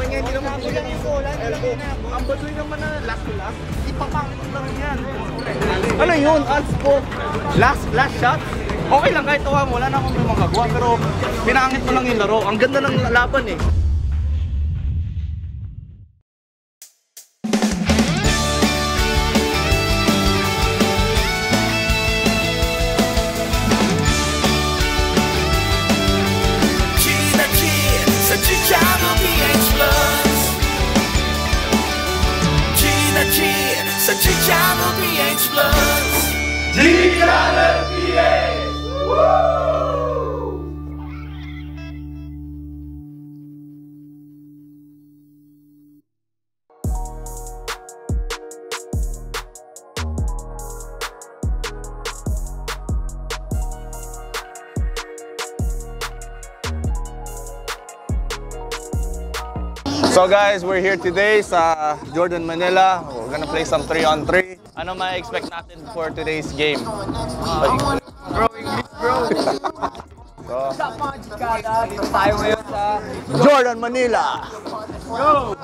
naman yan, hindi naman bigyan yung bola. Ang baduy naman na last to last. Ipapangit lang yan. Ano yun? Alspo. Last shot? Okay lang kahit tawa mo, wala na akong may magagawa. Pero pinangit mo lang yung laro. Ang ganda ng laban eh. Sa Channel PH Plus. Channel PH! So guys, we're here today sa Jordan Manila. We're gonna play some 3-on-3. Ano ma-expect natin for today's game? Bro, English bro. Dito tayo ngayon sa Jordan Manila! Go!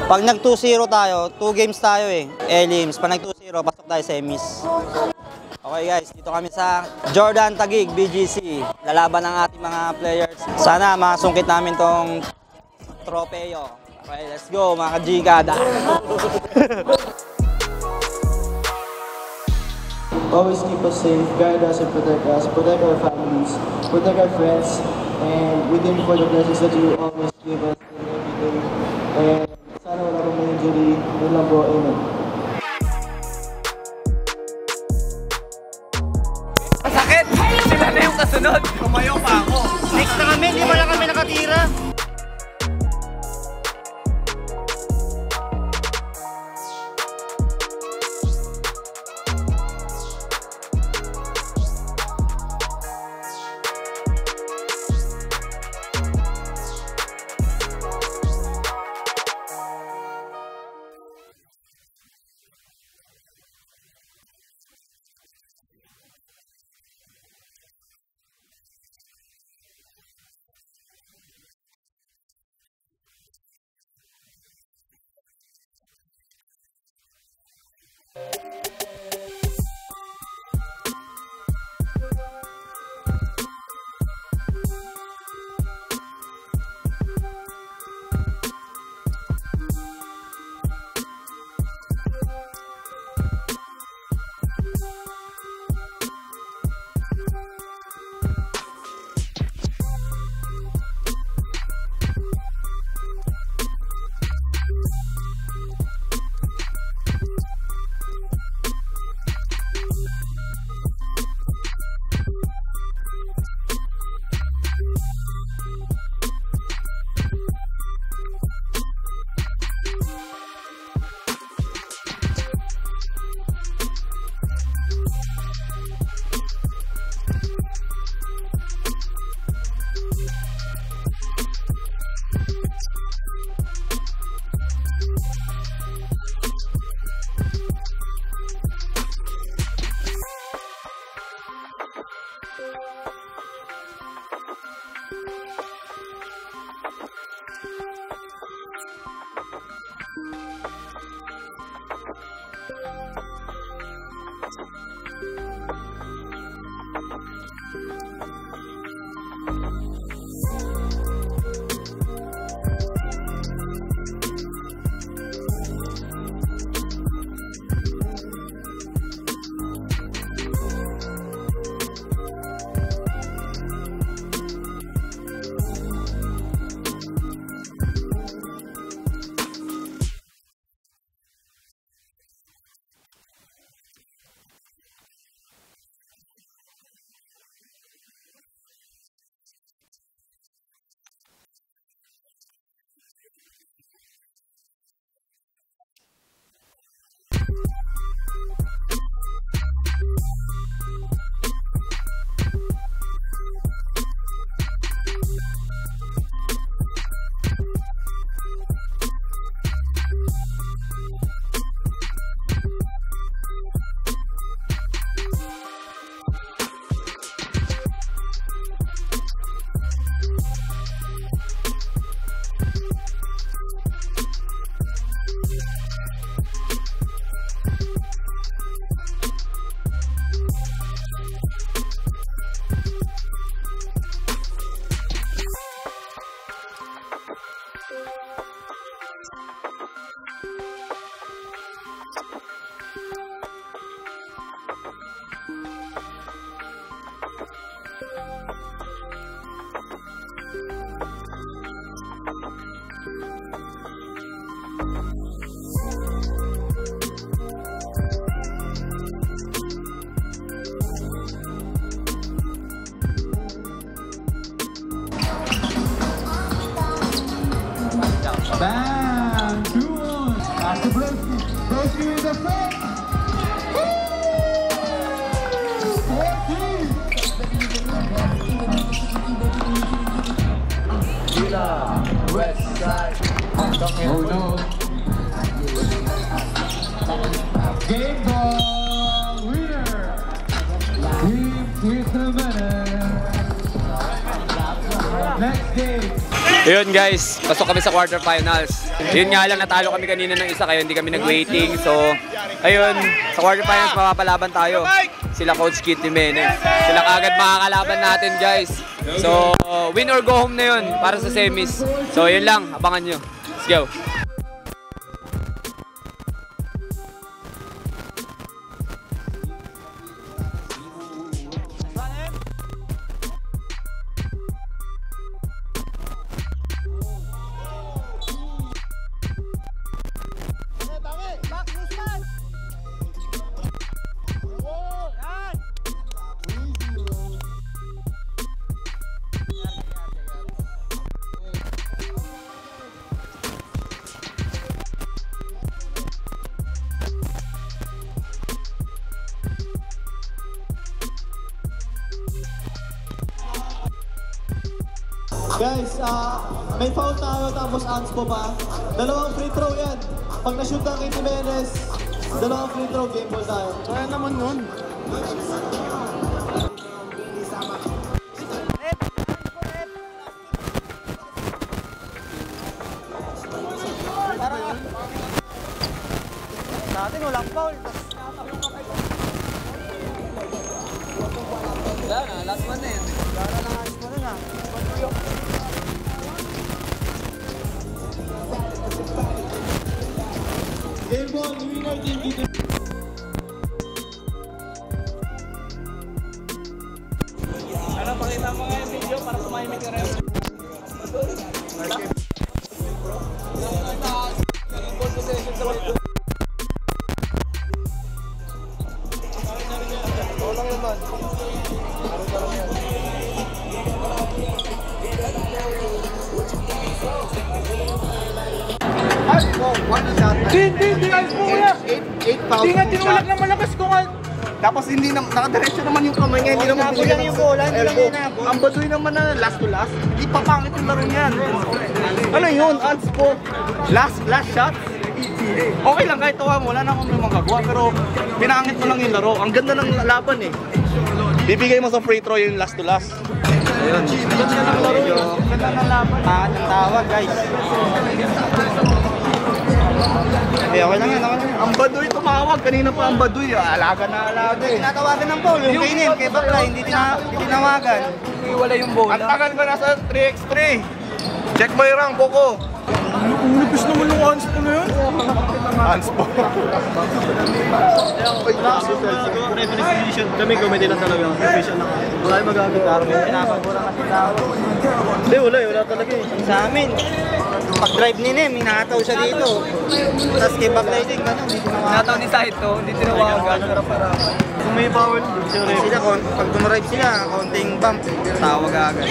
Pag nag 2-0 tayo, 2 games tayo eh. Elims. Pag nag 2-0, pasok tayo sa semis. Okay guys, dito kami sa Jordan Taguig, BGC. Lalaban ng ating mga players. Sana makasungkit namin tong tropeo. Okay, let's go mga kajigada. Always keep us safe, guide us and protect our families, protect our friends, and we thank you for the blessings that you always give us in every day. And sana wala pong may injury. Yun lang po, amen. Masakit! Sila na yung kasunod. Tumayo pa ako. Next na kami, di ba lang kami nakatira? Broski with the front. West side. Oh no. Game ball winner. Here's the winner. Next game. Ayun guys, pasok kami sa quarterfinals. Yun nga lang, natalo kami kanina ng isa, kaya hindi kami nag-waiting. So, ayun, sa quarterfinals mapapalaban tayo. Sila Coach Kit Jimenez. Sila kagad makakalaban natin guys. So, win or go home na yun para sa semis. So, yun lang, abangan nyo. Let's go! Guys, may foul tayo tapos anspo pa. Dalawang free throw yan. Pag na-shoot ang kay Jimenez, dalawang free throw, game ball tayo. Kaya naman nun. Dati walang foul. Wala na, last one na yun. Wala na ayos mo nun ah. Game ball, winner team dito. Ano, pakita mo nga yung video para sumahimik ka rin. Hindi, Hindi nga tinulak ng malakas ko nga. Tapos hindi na, nakadiretso naman yung kamay niya, hindi naman Hinabol lang yung bola, hindi lang hinabol. Ang baduy naman na last to last, hindi papangit yung laro niyan. Ano yun, odds po, last shot. Okay lang kahit tawa mo, wala na akong may magagawa, pero pinangit mo lang yung laro. Ang ganda ng laban eh. Bibigay mo sa free throw yung last to last. Ayun. Ganda ng laro yun. Ganda ng laban. Ang tawag guys. Okay lang yan, okay lang. Ang baduy tumawag, kanina pa ang baduy. Alaga na alaga eh. Tinatawagan ng foul, yung kainin, kay Bakla, hindi tinawagan. Wala yung bola. Ang tagal ko nasa 3x3. Check mo yung rank, Boko. Unipis naman yung hands po na yun. Hands po. Kami comedy lang talaga. Profession lang. Wala yung magagawa. Pinapagura kasi tao. Hindi, wala talaga eh. Sa amin, pag-drive ni Nem, hinataw siya dito. Tapos kay Bakla din, gano'n, hindi tinawagan. Nataw ni Saito, hindi tinawagan. Kung may foul, Sila, pag dumarive sila, konting bump, tawag agad.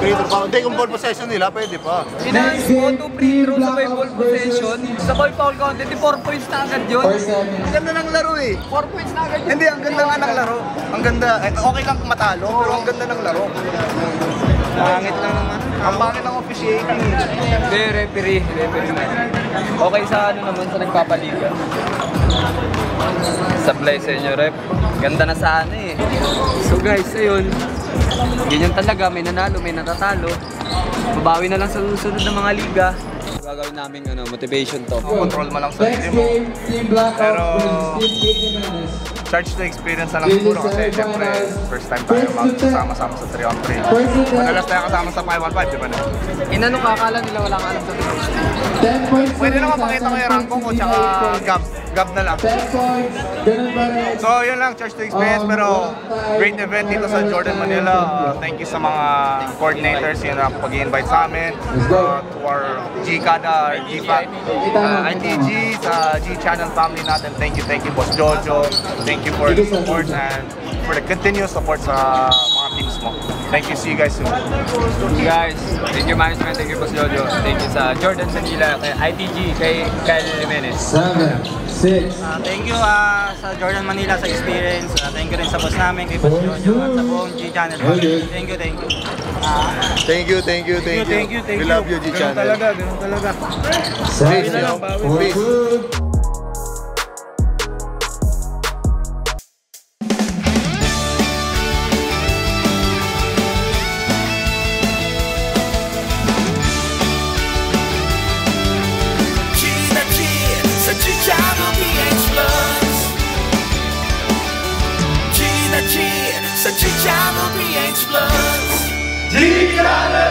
Hindi, kung ball possession nila, pwede pa. Pinayos mo, 2 free throws sa may ball possession. Sa ball foul count, hindi 4 points na agad yun. Ang ganda ng laro eh. 4 points na agad yun. Hindi, ang ganda nga ng laro. Ang ganda. Okay lang matalo, pero ang ganda ng laro. Pangit lang naman. Ang pangit ng officiating eh. Hindi, referee. Okay sa ano naman, sa nagpapaliga. Supply sa inyo, rep. Ganda na sana eh. So guys, ayun. Ganyan talaga, may nanalo, may natatalo. Babawi na lang sa susunod ng mga liga. Gagawin namin motivation to. Control mo lang sa sarili mo. Pero charge to experience na lang siguro kasi syempre first time tayo magsama-sama sa 3-on-3. Madalas tayo kasama sa 5-on-5, di ba na? Inano ka, akala nila walang alam sa Pwede naman pakita ko yung rank ko tsaka gab na lang. So yun lang, charge to experience pero great event dito sa Jordan, Manila. Thank you sa mga coordinators yun na pag-i-invite sa amin. To our G-Kada, G-Fac, ITG, sa G-Channel family natin. Thank you Boss Jojo. Thank you for the support and for the continuous support sa mga teams mo. Thank you. See you guys soon. Guys, thank you management, thank you Boss Jojo, thank you sa Jordan Sanila, kay ITG, kay Kyle Jimenez. 7, 6. Thank you sa Jordan Manila sa experience. Thank you rin sa boss namin, kay Boss Jojo at sa buong G-Channel. Thank you. Thank you. We love you, G-Channel. Ganun talaga. Peace. Peace. Sa G-Channel PH Plus. G sa G-Channel PH Plus. G-Channel!